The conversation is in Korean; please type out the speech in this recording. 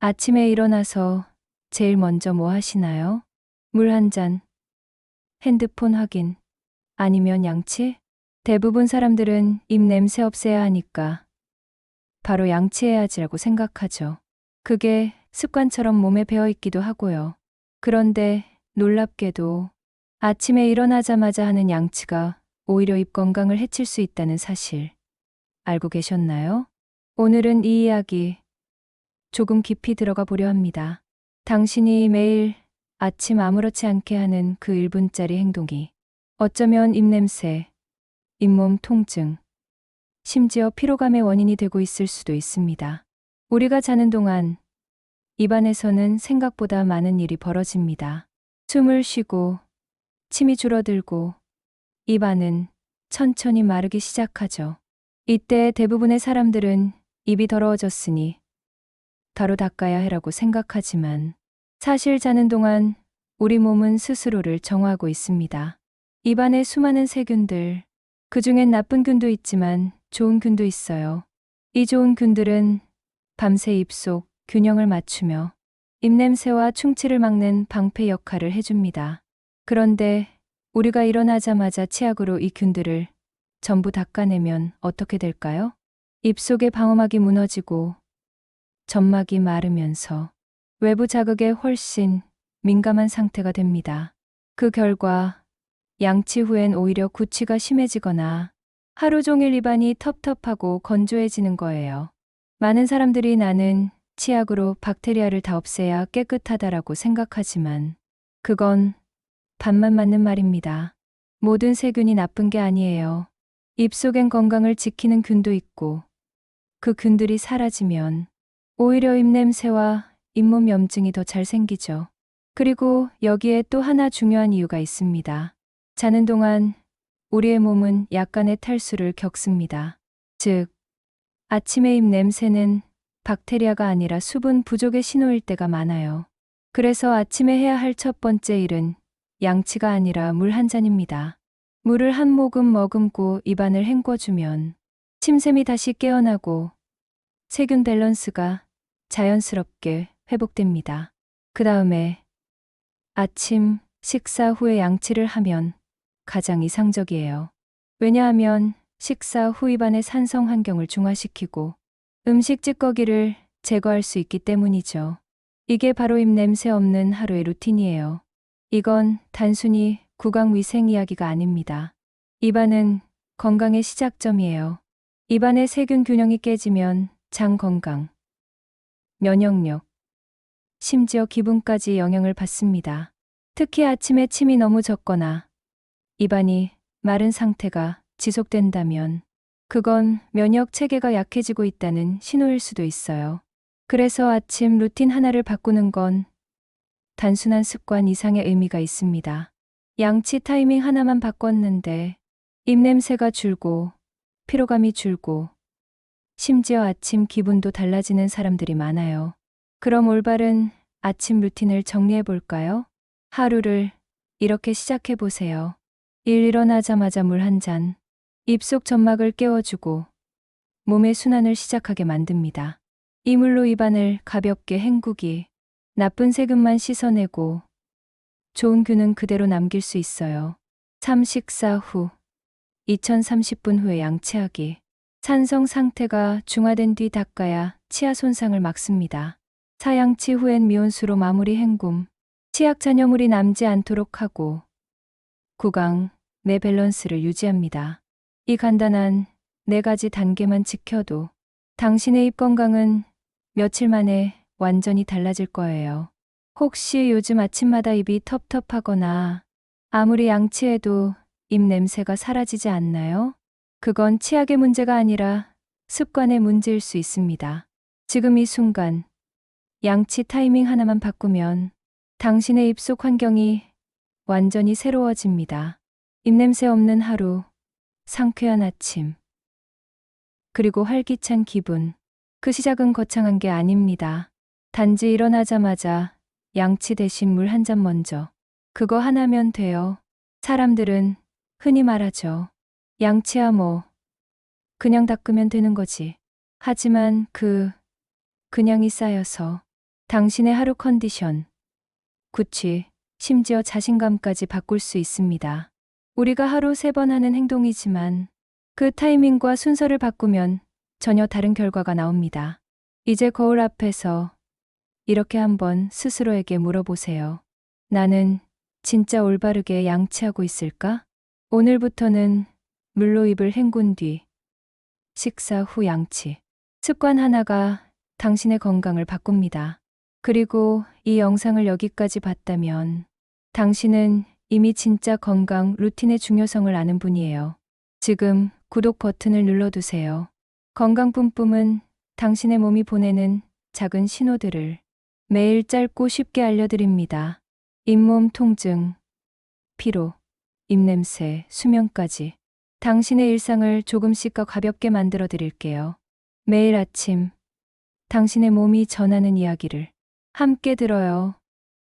아침에 일어나서 제일 먼저 뭐 하시나요? 물 한 잔, 핸드폰 확인, 아니면 양치? 대부분 사람들은 입 냄새 없애야 하니까 바로 양치해야지라고 생각하죠. 그게 습관처럼 몸에 배어 있기도 하고요. 그런데 놀랍게도 아침에 일어나자마자 하는 양치가 오히려 입 건강을 해칠 수 있다는 사실 알고 계셨나요? 오늘은 이 이야기 조금 깊이 들어가 보려 합니다. 당신이 매일 아침 아무렇지 않게 하는 그 1분짜리 행동이 어쩌면 입냄새, 잇몸 통증, 심지어 피로감의 원인이 되고 있을 수도 있습니다. 우리가 자는 동안 입안에서는 생각보다 많은 일이 벌어집니다. 숨을 쉬고, 침이 줄어들고, 입안은 천천히 마르기 시작하죠. 이때 대부분의 사람들은 입이 더러워졌으니 바로 닦아야 해라고 생각하지만 사실 자는 동안 우리 몸은 스스로를 정화하고 있습니다. 입안에 수많은 세균들, 그중엔 나쁜 균도 있지만 좋은 균도 있어요. 이 좋은 균들은 밤새 입속 균형을 맞추며 입냄새와 충치를 막는 방패 역할을 해줍니다. 그런데 우리가 일어나자마자 치약으로 이 균들을 전부 닦아내면 어떻게 될까요? 입속의 방어막이 무너지고 점막이 마르면서 외부 자극에 훨씬 민감한 상태가 됩니다. 그 결과 양치 후엔 오히려 구취가 심해지거나 하루 종일 입안이 텁텁하고 건조해지는 거예요. 많은 사람들이 나는 치약으로 박테리아를 다 없애야 깨끗하다라고 생각하지만 그건 반만 맞는 말입니다. 모든 세균이 나쁜 게 아니에요. 입속엔 건강을 지키는 균도 있고 그 균들이 사라지면 오히려 입냄새와 잇몸 염증이 더 잘 생기죠. 그리고 여기에 또 하나 중요한 이유가 있습니다. 자는 동안 우리의 몸은 약간의 탈수를 겪습니다. 즉, 아침에 입 냄새는 박테리아가 아니라 수분 부족의 신호일 때가 많아요. 그래서 아침에 해야 할 첫 번째 일은 양치가 아니라 물 한 잔입니다. 물을 한 모금 머금고 입안을 헹궈주면 침샘이 다시 깨어나고 세균 밸런스가 자연스럽게 회복됩니다. 그 다음에 아침 식사 후에 양치를 하면 가장 이상적이에요. 왜냐하면 식사 후 입안의 산성 환경을 중화시키고 음식 찌꺼기를 제거할 수 있기 때문이죠. 이게 바로 입냄새 없는 하루의 루틴이에요. 이건 단순히 구강 위생 이야기가 아닙니다. 입안은 건강의 시작점이에요. 입안의 세균 균형이 깨지면 장 건강, 면역력, 심지어 기분까지 영향을 받습니다. 특히 아침에 침이 너무 적거나 입안이 마른 상태가 지속된다면 그건 면역 체계가 약해지고 있다는 신호일 수도 있어요. 그래서 아침 루틴 하나를 바꾸는 건 단순한 습관 이상의 의미가 있습니다. 양치 타이밍 하나만 바꿨는데 입냄새가 줄고 피로감이 줄고 심지어 아침 기분도 달라지는 사람들이 많아요. 그럼 올바른 아침 루틴을 정리해 볼까요? 하루를 이렇게 시작해 보세요. 일어나자마자 물 한 잔, 입속 점막을 깨워주고 몸의 순환을 시작하게 만듭니다. 이 물로 입안을 가볍게 헹구기, 나쁜 세균만 씻어내고 좋은 균은 그대로 남길 수 있어요. 3. 식사 후 2030분 후에 양치하기. 산성 상태가 중화된 뒤 닦아야 치아 손상을 막습니다. 4. 양치 후엔 미온수로 마무리 헹굼. 치약 잔여물이 남지 않도록 하고 구강, 내 밸런스를 유지합니다. 이 간단한 4가지 단계만 지켜도 당신의 입 건강은 며칠 만에 완전히 달라질 거예요. 혹시 요즘 아침마다 입이 텁텁하거나 아무리 양치해도 입 냄새가 사라지지 않나요? 그건 치약의 문제가 아니라 습관의 문제일 수 있습니다. 지금 이 순간 양치 타이밍 하나만 바꾸면 당신의 입속 환경이 완전히 새로워집니다. 입냄새 없는 하루, 상쾌한 아침, 그리고 활기찬 기분. 그 시작은 거창한 게 아닙니다. 단지 일어나자마자 양치 대신 물 한 잔 먼저. 그거 하나면 돼요. 사람들은 흔히 말하죠. 양치야 뭐, 그냥 닦으면 되는 거지. 하지만 그냥이 쌓여서 당신의 하루 컨디션, 구취, 심지어 자신감까지 바꿀 수 있습니다. 우리가 하루 3번 하는 행동이지만 그 타이밍과 순서를 바꾸면 전혀 다른 결과가 나옵니다. 이제 거울 앞에서 이렇게 한번 스스로에게 물어보세요. 나는 진짜 올바르게 양치하고 있을까? 오늘부터는 물로 입을 헹군 뒤 식사 후 양치. 습관 하나가 당신의 건강을 바꿉니다. 그리고 이 영상을 여기까지 봤다면 당신은 이미 진짜 건강 루틴의 중요성을 아는 분이에요. 지금 구독 버튼을 눌러두세요. 건강 뿜뿜은 당신의 몸이 보내는 작은 신호들을 매일 짧고 쉽게 알려드립니다. 잇몸 통증, 피로, 입냄새, 수면까지 당신의 일상을 조금씩 더 가볍게 만들어 드릴게요. 매일 아침 당신의 몸이 전하는 이야기를 함께 들어요.